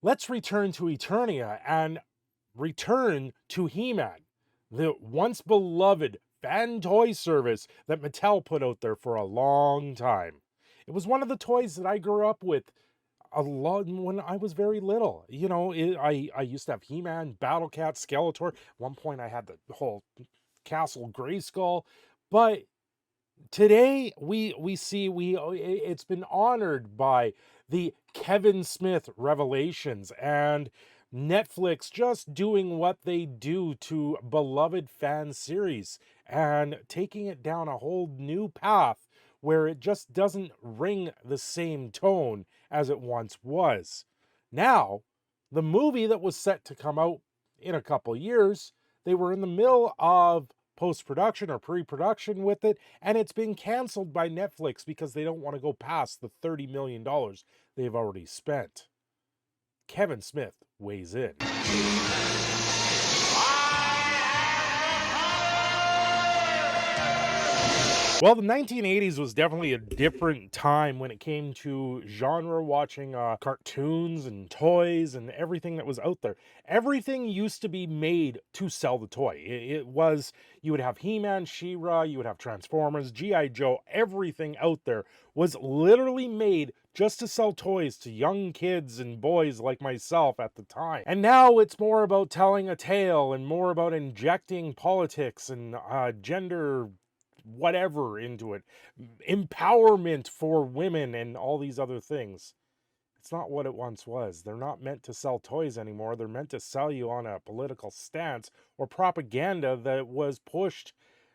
Let's return to Eternia and return to He-Man, the once beloved fan toy service that Mattel put out there for a long time. It was one of the toys that I grew up with a lot when I was very little. I used to have He-Man, Battle Cat, Skeletor. At one point, I had the whole Castle Grayskull, but today we see it's been honored by the Kevin Smith revelations and Netflix just doing what they do to beloved fan series and taking it down a whole new path where it just doesn't ring the same tone as it once was. Now, the movie that was set to come out in a couple years, they were in the middle of post production or pre production with it, and it's been canceled by Netflix because they don't want to go past the $30 million they've already spent. Kevin Smith weighs in. Well, the 1980s was definitely a different time when it came to genre watching cartoons and toys and everything that was out there. Everything used to be made to sell the toy. It was, you would have He-Man, She-Ra, you would have Transformers, G.I. Joe, everything out there was literally made just to sell toys to young kids and boys like myself at the time. And now it's more about telling a tale and more about injecting politics and gender whatever into it, empowerment for women, and all these other things. It's not what it once was. They're not meant to sell toys anymore. They're meant to sell you on a political stance or propaganda that was pushed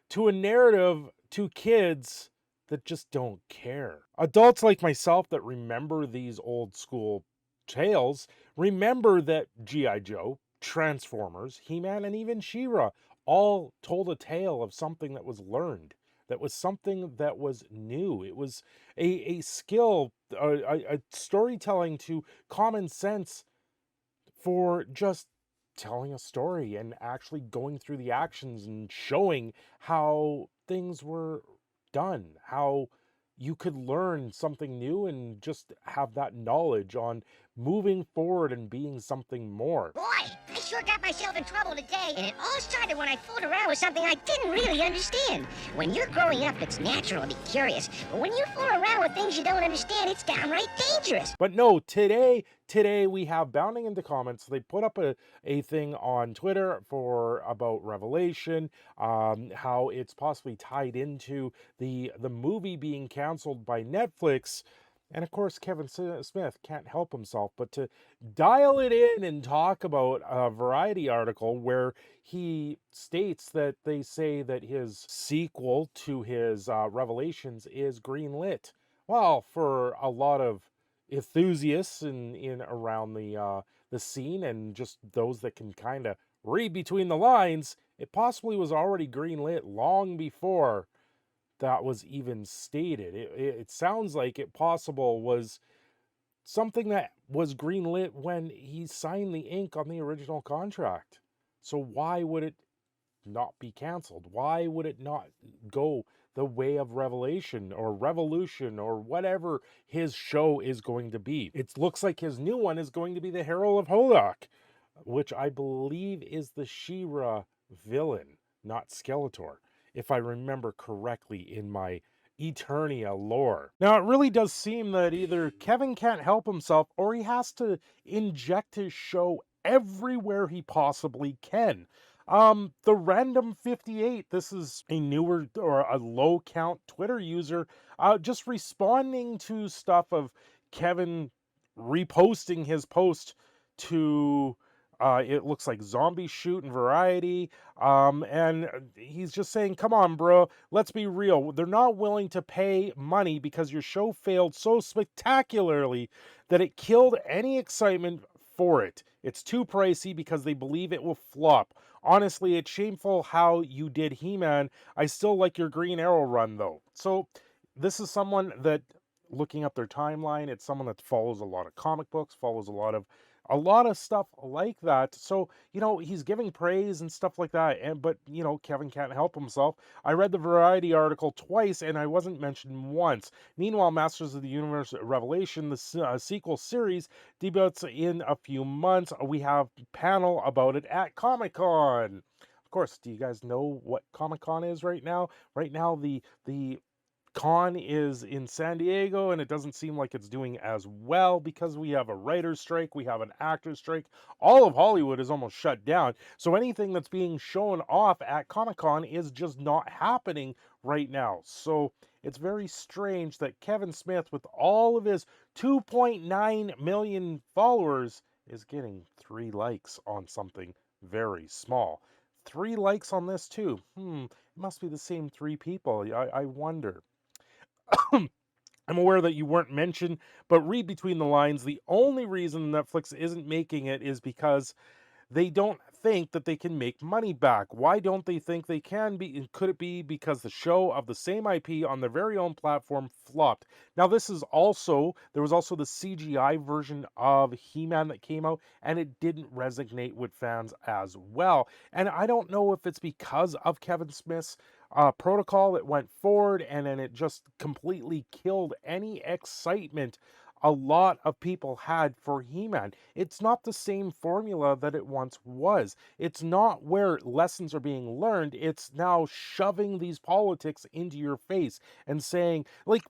to a narrative to kids that just don't care. Adults like myself that remember these old school tales remember that G.I. Joe, Transformers, He-Man, and even She-Ra all told a tale of something that was learned, that was something that was new. It was a skill, a storytelling to common sense for just telling a story and actually going through the actions and showing how things were done, how you could learn something new and just have that knowledge on moving forward and being something more. Boy, I sure got myself in trouble today, and it all started when I fooled around with something I didn't really understand. When you're growing up, it's natural to be curious, but when you fool around with things you don't understand, it's downright dangerous. But no, today we have Bounding into Comments. They put up a thing on Twitter for about Revelation, how it's possibly tied into the movie being canceled by Netflix. And of course, Kevin Smith can't help himself but to dial it in and talk about a Variety article where he states that they say that his sequel to his Revelations is greenlit. Well, for a lot of enthusiasts in around the scene and just those that can kind of read between the lines, it possibly was already greenlit long before that was even stated. It sounds like it possible was something that was greenlit when he signed the ink on the original contract. So why would it not be canceled? Why would it not go the way of Revelation or Revolution or whatever his show is going to be? It looks like his new one is going to be the Herald of Hodok, which I believe is the She-Ra villain, not Skeletor, if I remember correctly in my Eternia lore. Now, it really does seem that either Kevin can't help himself or he has to inject his show everywhere he possibly can. The Random 58, this is a newer or a low count Twitter user, just responding to stuff of Kevin reposting his post to it looks like Zombie Shoot and Variety. And he's just saying, come on, bro, let's be real. They're not willing to pay money because your show failed so spectacularly that it killed any excitement for it. It's too pricey because they believe it will flop. Honestly, it's shameful how you did He-Man. I still like your Green Arrow run, though. So this is someone that, looking up their timeline, it's someone that follows a lot of comic books, follows a lot of A lot of stuff like that. So, he's giving praise and stuff like that. And but Kevin can't help himself. I read the Variety article twice and I wasn't mentioned once. Meanwhile, Masters of the Universe Revelation, the sequel series, debuts in a few months. We have panel about it at Comic-Con. Of course, do you guys know what Comic-Con is right now? Right now, the con is in San Diego, and it doesn't seem like it's doing as well because we have a writer's strike, we have an actor's strike. All of Hollywood is almost shut down. So anything that's being shown off at Comic Con is just not happening right now. So it's very strange that Kevin Smith, with all of his 2.9 million followers, is getting 3 likes on something very small. 3 likes on this, too. It must be the same 3 people. I wonder. I'm aware that you weren't mentioned, but read between the lines. The only reason Netflix isn't making it is because they don't think that they can make money back. Why don't they think they can be? Could it be because the show of the same IP on their very own platform flopped? Now, there was also the CGI version of He-Man that came out, and it didn't resonate with fans as well. And I don't know if it's because of Kevin Smith's protocol that went forward, and then it just completely killed any excitement a lot of people had for He-Man. It's not the same formula that it once was. It's not where lessons are being learned. It's now shoving these politics into your face and saying, like,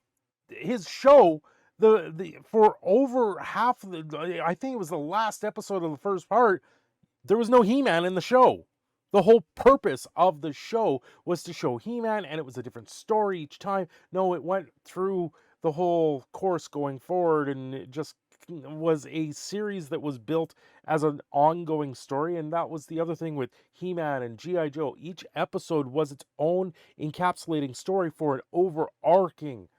his show, the for over half of I think it was the last episode of the first part, there was no He-Man in the show. The whole purpose of the show was to show He-Man, and it was a different story each time. No, it went through the whole course going forward, and it just was a series that was built as an ongoing story. And that was the other thing with He-Man and G.I. Joe. Each episode was its own encapsulating story for an overarching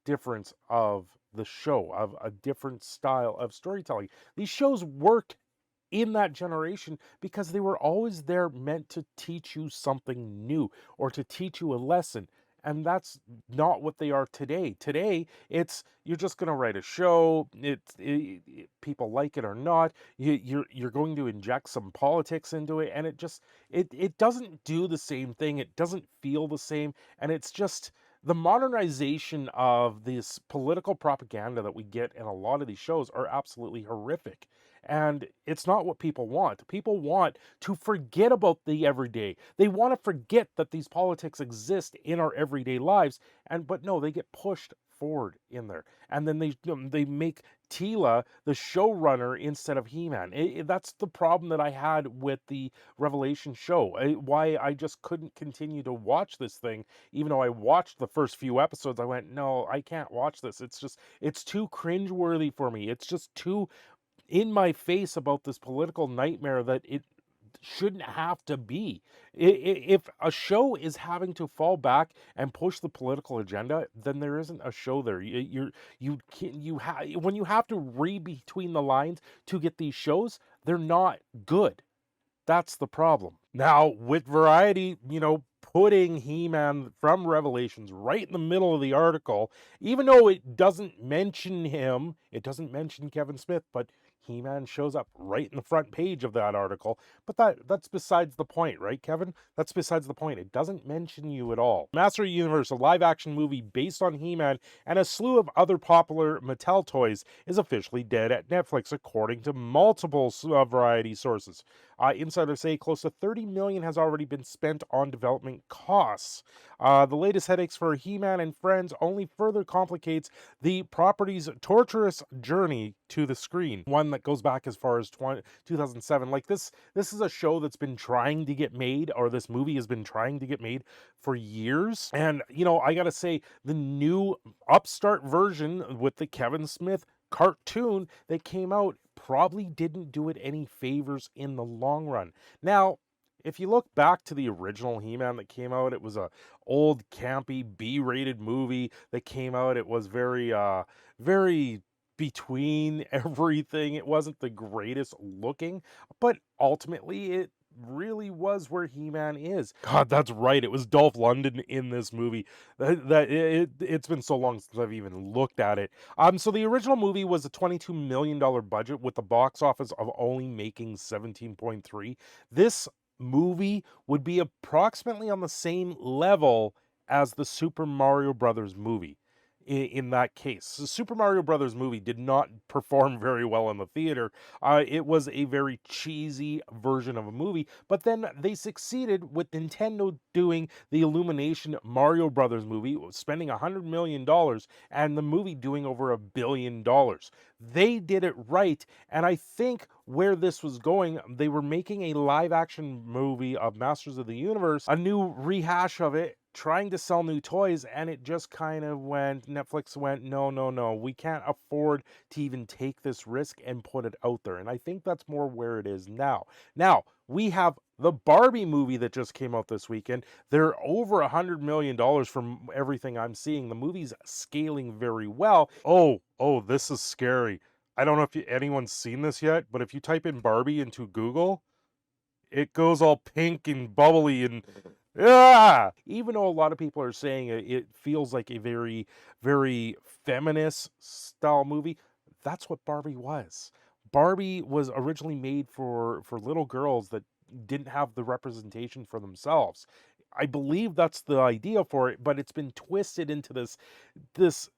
difference of the show, of a different style of storytelling. These shows worked in that generation because they were always there meant to teach you something new or to teach you a lesson. And that's not what they are today. Today, it's you're just going to write a show. People like it or not. You're going to inject some politics into it, and it doesn't do the same thing. It doesn't feel the same, and it's just the modernization of this political propaganda that we get in a lot of these shows are absolutely horrific. And it's not what people want. People want to forget about the everyday. They want to forget that these politics exist in our everyday lives. But no, they get pushed forward in there. And then they make Tila the showrunner instead of He-Man. That's the problem that I had with the Revelation show. Why I just couldn't continue to watch this thing, even though I watched the first few episodes. I went, no, I can't watch this. It's too cringeworthy for me. It's just too in my face about this political nightmare that it shouldn't have to be. If a show is having to fall back and push the political agenda, then there isn't a show there. When you have to read between the lines to get these shows, they're not good. That's the problem. Now, with Variety, putting He-Man from Revelations right in the middle of the article, even though it doesn't mention him, it doesn't mention Kevin Smith, but He-Man shows up right in the front page of that article. But that's besides the point, right, Kevin? That's besides the point. It doesn't mention you at all. Master of the Universe, a live-action movie based on He-Man and a slew of other popular Mattel toys, is officially dead at Netflix, according to multiple Variety sources. Insiders say close to $30 million has already been spent on development costs. The latest headaches for He-Man and Friends only further complicates the property's torturous journey to the screen, one that goes back as far as 2007. Like this is a show that's been trying to get made, or this movie has been trying to get made for years. And I gotta say, the new upstart version with the Kevin Smith cartoon that came out probably didn't do it any favors in the long run. Now, if you look back to the original He-Man that came out, it was a old campy B-rated movie that came out. It was very between everything. It wasn't the greatest looking, but ultimately really was where He-Man is. God, that's right. It was Dolph Lundgren in this movie. It's been so long since I've even looked at it. So the original movie was a $22 million budget with the box office of only making 17.3. This movie would be approximately on the same level as the Super Mario Brothers movie. In that case, the Super Mario Brothers movie did not perform very well in the theater. It was a very cheesy version of a movie, but then they succeeded with Nintendo doing the Illumination Mario Brothers movie, spending $100 million, and the movie doing over $1 billion. They did it right, and I think where this was going, they were making a live action movie of Masters of the Universe, a new rehash of it, trying to sell new toys, and it just kind of went, Netflix went, no, no, no, we can't afford to even take this risk and put it out there. And I think that's more where it is now. Now, we have the Barbie movie that just came out this weekend. They're over $100 million from everything I'm seeing. The movie's scaling very well. Oh, this is scary. I don't know if anyone's seen this yet, but if you type in Barbie into Google, it goes all pink and bubbly and yeah. Even though a lot of people are saying it feels like a very, very feminist style movie, that's what Barbie was. Barbie was originally made for little girls that didn't have the representation for themselves. I believe that's the idea for it, but it's been twisted into this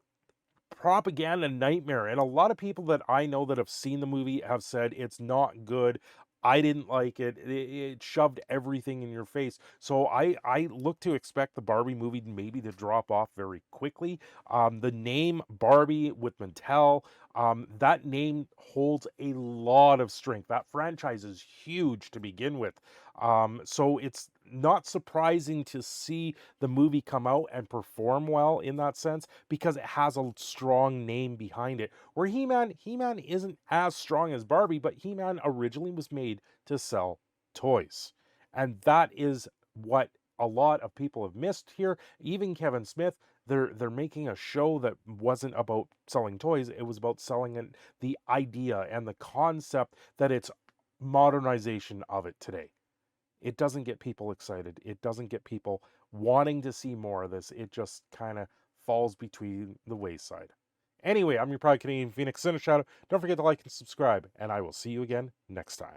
propaganda nightmare. And a lot of people that I know that have seen the movie have said it's not good. I didn't like it. It shoved everything in your face. So I look to expect the Barbie movie maybe to drop off very quickly. The name Barbie with Mattel, that name holds a lot of strength. That franchise is huge to begin with. So it's not surprising to see the movie come out and perform well in that sense because it has a strong name behind it. Where He-Man isn't as strong as Barbie, but He-Man originally was made to sell toys. And that is what a lot of people have missed here. Even Kevin Smith, they're making a show that wasn't about selling toys, it was about selling the idea and the concept that it's modernization of it today. It doesn't get people excited. It doesn't get people wanting to see more of this. It just kind of falls between the wayside. Anyway, I'm your Pride Canadian Phoenix Cineshadow. Don't forget to like and subscribe, and I will see you again next time.